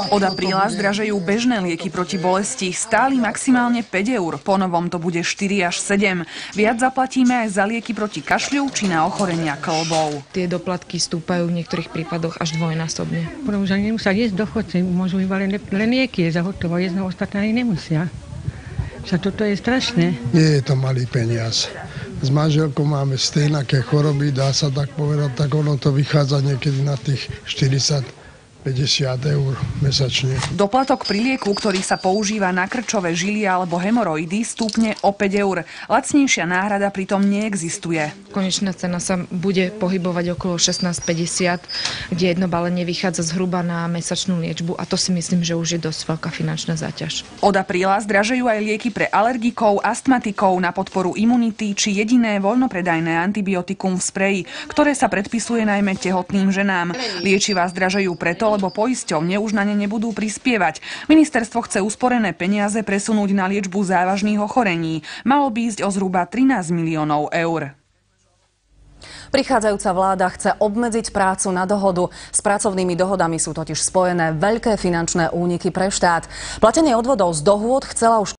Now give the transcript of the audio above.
Od apríla zdražejú bežné lieky proti bolesti. Stáli maximálne 5 eur, po novom to bude 4 až 7. Viac zaplatíme aj za lieky proti kašľu či na ochorenia kĺbov. Tie doplatky stúpajú v niektorých prípadoch až dvojnásobne. Už ani nemusia jesť dôchodci, môžu iba len lieky jesť a hotovo, jesť, no ostatné ani nemusia. Však toto je strašné. Nie je to malý peniaz. S manželkou máme stejnaké choroby, dá sa tak povedať, tak ono to vychádza niekedy na tých 40-50 eur mesačne. Doplatok pri lieku, ktorý sa používa na krčové žily alebo hemoroidy, stúpne o 5 eur. Lacnejšia náhrada pritom neexistuje. Konečná cena sa bude pohybovať okolo 16,50, kde jedno balenie vychádza zhruba na mesačnú liečbu a to si myslím, že už je dosť veľká finančná záťaž. Od apríla zdražujú aj lieky pre alergikov, astmatikov, na podporu imunity či jediné voľnopredajné antibiotikum v spreji, ktoré sa predpisuje najmä tehotným ženám. Liečivá zdražujú preto, lebo poisťovne už na ne nebudú prispievať. Ministerstvo chce usporené peniaze presunúť na liečbu závažných ochorení. Malo by ísť o zhruba 13 miliónov eur. Prichádzajúca vláda chce obmedziť prácu na dohodu. S pracovnými dohodami sú totiž spojené veľké finančné úniky pre štát. Platenie odvodov z dohôd chcela už